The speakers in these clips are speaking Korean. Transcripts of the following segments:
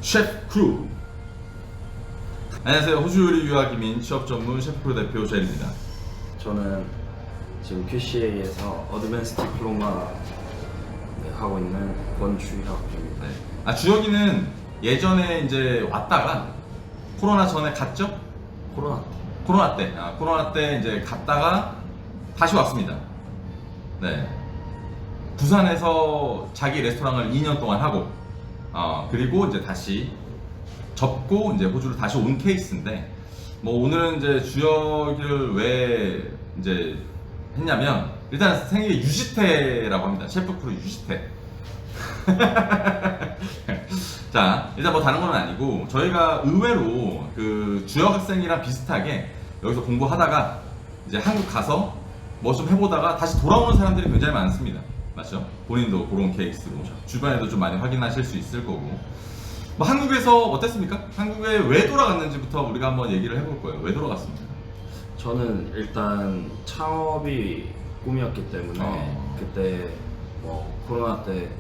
셰프 크루. 안녕하세요. 호주 요리 유학 이민 취업 전문 셰프 크루 대표 젤입니다. 저는 지금 QCA에서 어드밴스 디플로마 하고 있는 권주혁입니다. 네. 주혁이는 예전에 이제 왔다가 코로나 전에 갔죠? 코로나 때 이제 갔다가 다시 왔습니다. 네. 부산에서 자기 레스토랑을 2년 동안 하고, 그리고 이제 다시 접고 이제 호주로 다시 온 케이스인데, 뭐 오늘은 이제 주혁이를 왜 이제 했냐면, 일단 생일이 유시태라고 합니다. 셰프 크루 유시태. 자, 일단 뭐 다른 건 아니고, 저희가 의외로 그 주혁 학생이랑 비슷하게 여기서 공부하다가 이제 한국 가서 뭐 좀 해보다가 다시 돌아오는 사람들이 굉장히 많습니다. 맞죠? 본인도 그런 케이스로 주변에도 좀 많이 확인하실 수 있을 거고. 뭐 한국에서 어땠습니까? 한국에 왜 돌아갔는지부터 우리가 한번 얘기를 해볼 거예요. 왜 돌아갔습니까? 저는 일단 창업이 꿈이었기 때문에 그때 뭐 코로나 때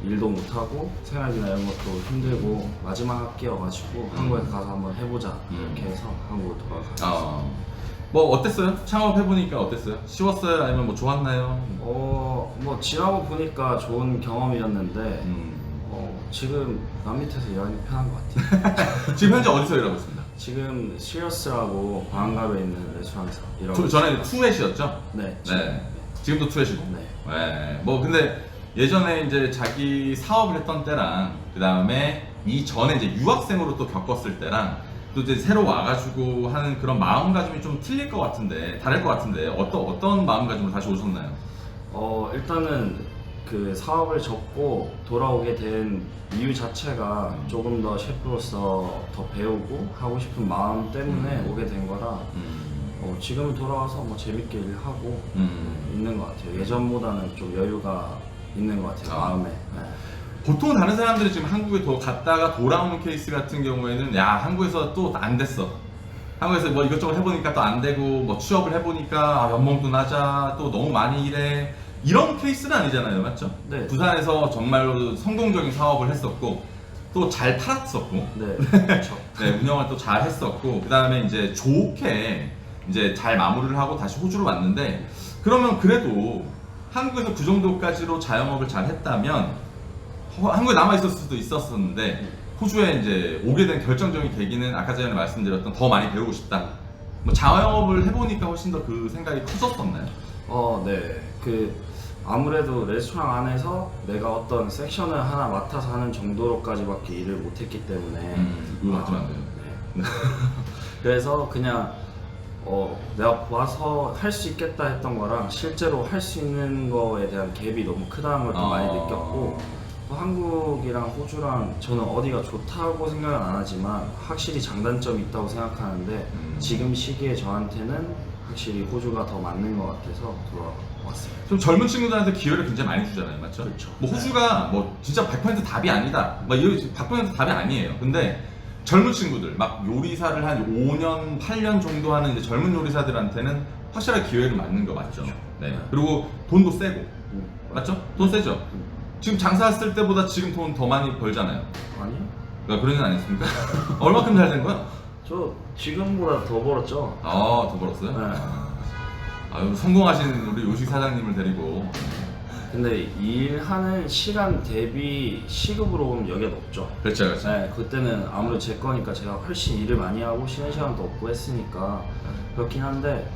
일도 못하고 생활비나 이런 것도 힘들고 마지막 학기여가지고 한국에 가서 한번 해보자 이렇게 해서 한국으로 돌아갔어요. 뭐 어땠어요? 창업해보니까 어땠어요? 쉬웠어요? 아니면 뭐 좋았나요? 뭐 지나고 보니까 좋은 경험이었는데 지금 남 밑에서 일하기 편한 것 같아요. 지금 현재 어디서 일하고 있습니다? 지금 시어스라고 방안갑에 있는 레스토랑에서 일하고 전에 투넷이었죠? 네. 지금도 투넷이고? 네. 뭐 근데 예전에 이제 자기 사업을 했던 때랑 그 다음에 이전에 이제 유학생으로 또 겪었을 때랑 또 이제 새로 와가지고 하는 그런 마음가짐이 좀 틀릴 것 같은데, 다를 것 같은데 어떤 마음가짐으로 다시 오셨나요? 일단은 그 사업을 접고 돌아오게 된 이유 자체가 조금 더 셰프로서 더 배우고 하고 싶은 마음 때문에 오게 된 거라 지금 돌아와서 뭐 재밌게 일하고 있는 것 같아요. 예전보다는 좀 여유가 있는 것 같아요. 마음에. 네. 보통 다른 사람들이 지금 한국에 갔다가 돌아오는 케이스 같은 경우에는 야, 한국에서 또 안 됐어. 한국에서 뭐 이것저것 해보니까 또 안 되고, 뭐 취업을 해보니까 연봉도 낮아, 또 너무 많이 일해. 이런 케이스는 아니잖아요. 맞죠? 네. 부산에서 정말로 성공적인 사업을 했었고, 또 잘 팔았었고, 네. 그렇죠. 네, 운영을 또 잘 했었고, 그 다음에 이제 좋게 이제 잘 마무리를 하고 다시 호주로 왔는데, 그러면 그래도 한국에서 그 정도까지로 자영업을 잘 했다면 한국에 남아있을 수도 있었는데 호주에 이제 오게 된 결정적인 계기는 아까 전에 말씀드렸던 더 많이 배우고 싶다. 뭐 자영업을 해보니까 훨씬 더 그 생각이 커졌었나요? 네. 아무래도 레스토랑 안에서 내가 어떤 섹션을 하나 맡아서 하는 정도로까지밖에 일을 못했기 때문에 이거 맞으면 안 돼요. 네. 그래서 그냥 내가 봐서 할 수 있겠다 했던 거랑 실제로 할 수 있는 거에 대한 갭이 너무 크다는 걸 좀 많이 느꼈고, 또 한국이랑 호주랑 저는 어디가 좋다고 생각은 안 하지만 확실히 장단점이 있다고 생각하는데 지금 시기에 저한테는 확실히 호주가 더 맞는 것 같아서 돌아왔어요. 좀 젊은 친구들한테 기회를 굉장히 많이 주잖아요. 맞죠? 그렇죠. 뭐 호주가 뭐 진짜 100% 답이 아니다. 막 이런 100% 답이 아니에요. 근데 젊은 친구들, 막 요리사를 한 5년, 8년 정도 하는 이제 젊은 요리사들한테는 확실하게 기회를 맞는 거 맞죠? 네. 그리고 돈도 세고. 맞죠? 돈 세죠? 지금 장사했을 때보다 지금 돈 더 많이 벌잖아요. 아니요? 그런 일 아니었습니까? 얼마큼 잘 된 거야? 저 지금보다 더 벌었죠. 더 벌었어요? 네. 아유, 성공하신 우리 요식 사장님을 데리고. 근데 일하는 시간 대비 시급으로 보면 여기가 높죠. 그렇죠. 네, 그때는 아무래도 제 거니까 제가 훨씬 일을 많이 하고 쉬는 시간도 없고 했으니까 그렇긴 한데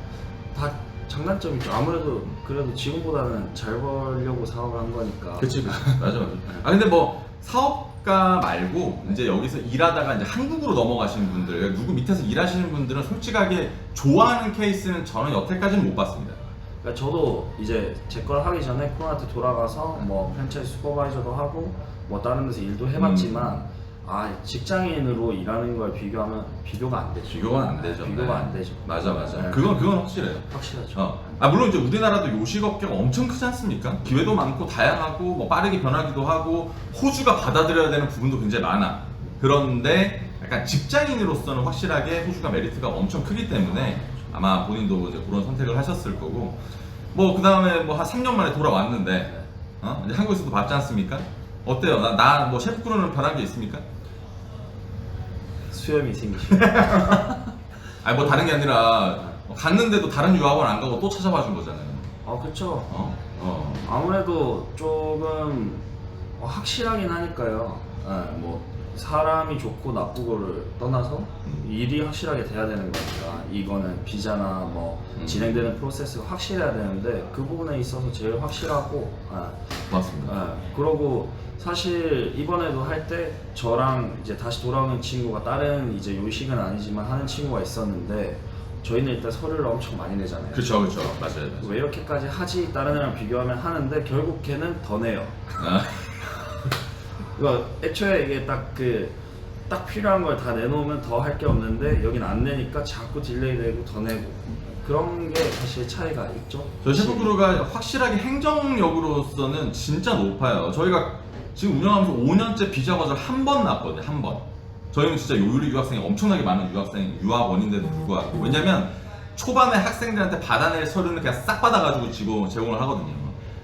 다 장단점이 있죠. 아무래도 그래도 지금보다는 잘 벌려고 사업을 한 거니까. 그치. 맞아. 근데 뭐 사업가 말고 이제 여기서 일하다가 이제 한국으로 넘어가시는 분들, 그러니까 누구 밑에서 일하시는 분들은 솔직하게 좋아하는 케이스는 저는 여태까지는 못 봤습니다. 그러니까 저도 이제 제 걸 하기 전에 코로나 때 돌아가서 뭐 프랜차이즈 슈퍼바이저도 하고 뭐 다른 데서 일도 해봤지만 직장인으로 일하는 걸 비교하면 비교가 안 되죠. 비교가 안 되죠. 비교가 안 되죠. 맞아. 네. 그건 확실해요. 확실하죠. 물론 이제 우리나라도 요식업계가 엄청 크지 않습니까? 기회도 많고 다양하고 뭐 빠르게 변하기도 하고 호주가 받아들여야 되는 부분도 굉장히 많아. 그런데 약간 직장인으로서는 확실하게 호주가 메리트가 엄청 크기 때문에 아마 본인도 이제 그런 선택을 하셨을 거고, 뭐 그 다음에 뭐 한 3년 만에 돌아왔는데 이제 한국에서도 봤지 않습니까? 어때요? 나 뭐 셰프 크루는 변한 게 있습니까? 수염이 생기시고. 아니 뭐 다른 게 아니라 갔는데도 다른 유학원 안 가고 또 찾아봐 준 거잖아요. 아 그쵸. 어. 아무래도 조금 확실하긴 하니까요. 뭐 사람이 좋고 나쁘고를 떠나서 일이 확실하게 돼야 되는 거니까 이거는 비자나 뭐 진행되는 프로세스가 확실해야 되는데 그 부분에 있어서 제일 확실하고 고맙습니다. 그러고 사실 이번에도 할 때 저랑 이제 다시 돌아오는 친구가 다른 이제 요식은 아니지만 하는 친구가 있었는데 저희는 일단 서류를 엄청 많이 내잖아요. 그렇죠, 맞아요. 왜 이렇게까지 하지? 다른 애랑 비교하면 하는데 결국 걔는 더 내요. 그러니까 애초에 이게 딱 필요한 걸 다 내놓으면 더 할 게 없는데 여긴 안 내니까 자꾸 딜레이 되고 더 내고 그런 게 사실 차이가 있죠. 저희 셰프크루가 확실하게 행정력으로서는 진짜 높아요. 저희가 지금 운영하면서 5년째 비자 거절 한 번 났거든요. 한 번. 저희는 진짜 요리 유학생이 엄청나게 많은 유학원인데도 불구하고 왜냐면 초반에 학생들한테 받아낼 서류는 그냥 싹 받아가지고 제공을 하거든요.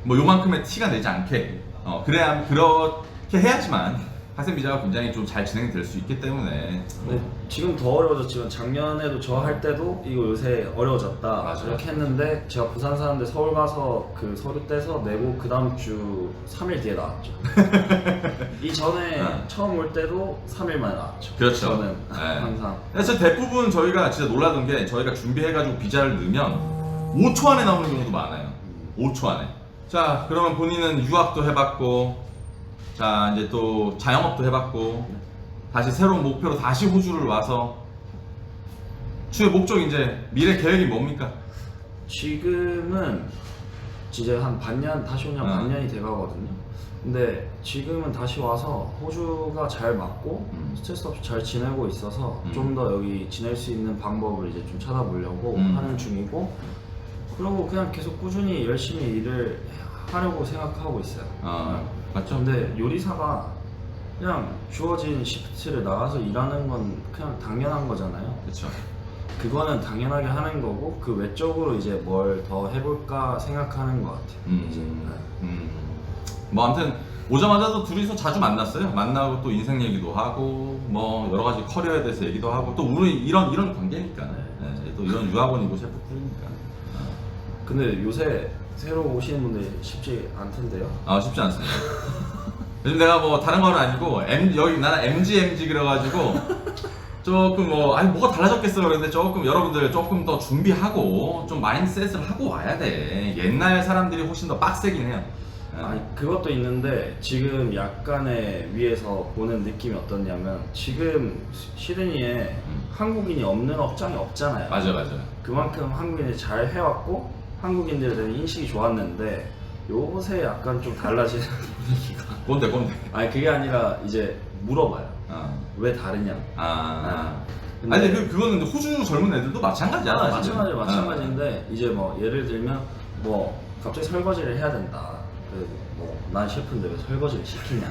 뭐 요만큼의 티가 내지 않게 그래야 그렇게 해야지만 학생 비자가 굉장히 좀 잘 진행될 수 있기 때문에 네, 지금 더 어려워졌지만 작년에도 저 할 때도 이거 요새 어려워졌다 맞아요. 이렇게 했는데 제가 부산 사는데 서울 가서 그 서류 떼서 내고 그 다음 주 3일 뒤에 나왔죠. 이전에 처음 올 때도 3일 만에 나왔죠. 그렇죠. 저는 네. 항상 그래서 대부분 저희가 진짜 놀라던 게 저희가 준비해가지고 비자를 넣으면 5초 안에 나오는 경우도 많아요. 5초 안에. 자, 그러면 본인은 유학도 해봤고 자 이제 또 자영업도 해봤고 다시 새로운 목표로 다시 호주를 와서 추의 목적 이제 미래 계획이 뭡니까? 지금은 이제 한 반년 다시 오면 반년이 돼가거든요. 근데 지금은 다시 와서 호주가 잘 맞고 스트레스 없이 잘 지내고 있어서 좀 더 여기 지낼 수 있는 방법을 이제 좀 찾아보려고 하는 중이고 그리고 그냥 계속 꾸준히 열심히 일을 하려고 생각하고 있어요. 맞죠? 근데 요리사가 그냥 주어진 시프트를 나가서 일하는 건 그냥 당연한 거잖아요. 그렇죠. 그거는 당연하게 하는 거고 그 외적으로 이제 뭘 더 해볼까 생각하는 것 같아요. 이제. 뭐 아무튼 오자마자도 둘이서 자주 만났어요. 만나고 또 인생 얘기도 하고 뭐 여러 가지 커리어에 대해서 얘기도 하고 또 우리 이런 관계니까 네, 또 이런 유학원이고 셰프풀이니까. 근데 요새 새로 오시는 분들 쉽지 않던데요? 쉽지 않습니다. 요즘 내가 뭐 다른 건 아니고 여기 나는 MG 그래가지고 조금 뭐가 달라졌겠어 그런데 조금 여러분들 조금 더 준비하고 좀 마인드셋을 하고 와야 돼. 옛날 사람들이 훨씬 더 빡세긴 해요. 아니 그것도 있는데 지금 약간의 위에서 보는 느낌이 어떻냐면 지금 시드니에 한국인이 없는 업장이 없잖아요. 맞아요. 그만큼 한국인이 잘 해왔고 한국인들에 대한 인식이 좋았는데 요새 약간 좀 달라지는 분위기가 꼰대. 아니 그게 아니라 이제 물어봐요. 왜 다르냐. 근데 그거는 호주 젊은 애들도 마찬가지야. 지금. 마찬가지인데 이제 뭐 예를 들면 뭐 갑자기 설거지를 해야 된다. 난 셰프인데 왜 설거지를 시키냐.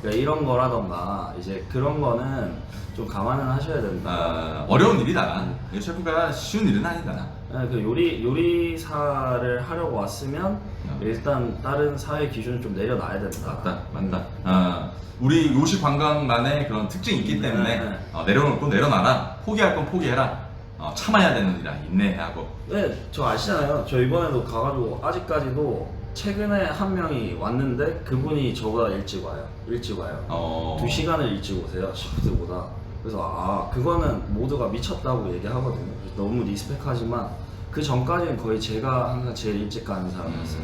그러니까 이런 거라던가 이제 그런 거는 좀 감안은 하셔야 된다. 어려운 일이다. 셰프가 쉬운 일은 아니다. 그 요리사를 하려고 왔으면 일단 다른 사회 기준을 좀 내려놔야 된다. 맞다. 우리 요식 관광만의 그런 특징이 있기 때문에 내려놓을 건 내려놔라. 포기할 건 포기해라. 참아야 되는 일이라 인내하고. 네, 저 아시잖아요. 저 이번에도 가가지고 아직까지도 최근에 한 명이 왔는데 그분이 저보다 일찍 와요. 2시간을 일찍 오세요. 시프트보다. 그래서 그거는 모두가 미쳤다고 얘기하거든요. 그래서 너무 리스펙하지만 그 전까지는 거의 제가 항상 제일 일찍 가는 사람이었어요.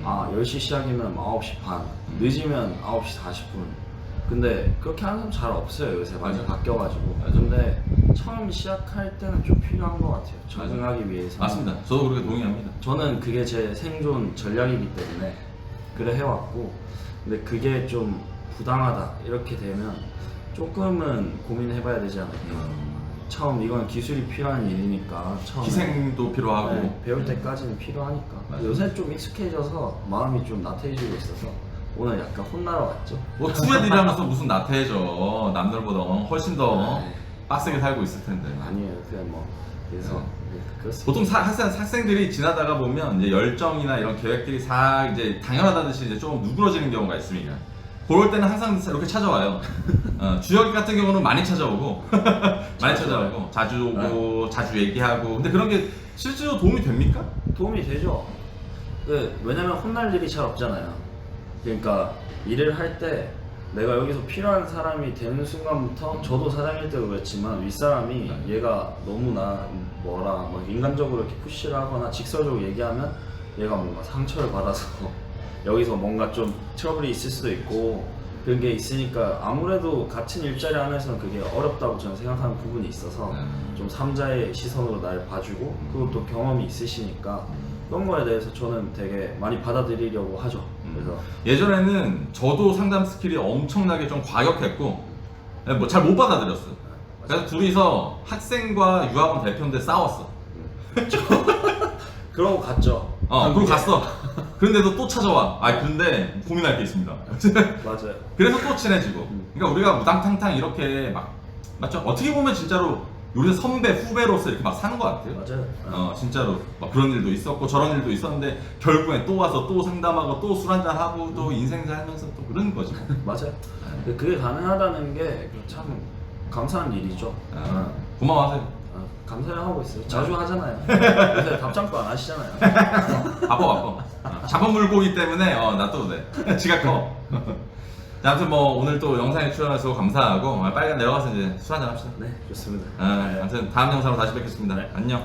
10시 시작이면 9시 반, 늦으면 9시 40분. 근데 그렇게 하는 사람 잘 없어요. 요새 많이 바뀌어가지고. 근데 처음 시작할 때는 좀 필요한 것 같아요. 적응하기 위해서. 맞습니다. 저도 그렇게 동의합니다. 저는 그게 제 생존 전략이기 때문에 그래 해왔고, 근데 그게 좀 부당하다 이렇게 되면 조금은 고민해봐야 되지 않을까. 처음 이건 기술이 필요한 일이니까 처음에 희생도 필요하고 배울 때까지는 필요하니까. 요새 좀 익숙해져서 마음이 좀 나태해지고 있어서 오늘 약간 혼나러 왔죠. 뭐 투애들이 하면서 무슨 나태해져. 남들보다 훨씬 더 빡세게 살고 있을 텐데. 아니에요. 그냥 뭐 그래서 그렇습니다. 보통 학생들이 지나다가 보면 이제 열정이나 이런 계획들이 이제 당연하다듯이 이제 좀 누그러지는 경우가 있습니다. 그럴 때는 항상 이렇게 찾아와요. 주혁이 같은 경우는 많이 찾아오고 많이 찾아오고 자주 오고 자주 얘기하고. 근데 그런 게 실제로 도움이 됩니까? 도움이 되죠. 왜냐면 혼날 일이 잘 없잖아요. 그러니까 일을 할 때 내가 여기서 필요한 사람이 되는 순간부터 저도 사장일 때도 그랬지만 윗사람이 얘가 너무나 뭐 인간적으로 이렇게 푸시를 하거나 직설적으로 얘기하면 얘가 뭔가 상처를 받아서 여기서 뭔가 좀 트러블이 있을 수도 있고 그런 게 있으니까 아무래도 같은 일자리 안에서는 그게 어렵다고 저는 생각하는 부분이 있어서 좀 삼자의 시선으로 날 봐주고 그리고 또 경험이 있으시니까 그런 거에 대해서 저는 되게 많이 받아들이려고 하죠. 그래서 예전에는 저도 상담 스킬이 엄청나게 좀 과격했고 뭐 잘 못 받아들였어요. 그래서 둘이서 학생과 유학원 대표인데 싸웠어. 그러고 갔죠. 그리고 갔어. 그런데도 또 찾아와. 근데 고민할 게 있습니다. 맞아요. 그래서 또 친해지고. 그러니까 우리가 무당탕탕 이렇게 막 맞죠? 어떻게 보면 진짜로 우리 선배 후배로서 이렇게 막 사는 것 같아요. 맞아요. 진짜로 막 그런 일도 있었고 저런 일도 있었는데 결국엔 또 와서 또 상담하고 또 술 한잔 하고 또 인생 살면서 또 그런 거지. 맞아요. 그게 가능하다는 게 참 감사한 일이죠. 고마워하세요. 감사하고 있어요. 자주 하잖아요. 요새 답장도 안 하시잖아요. 바빠. 잡아물고기 때문에 놔둬도 돼. 지가 커. 자, 아무튼 뭐 오늘 또 영상에 출연해서 감사하고 빨간 내려가서 이제 술 한잔 합시다. 네, 좋습니다. 아무튼 다음 영상으로 다시 뵙겠습니다. 네. 안녕.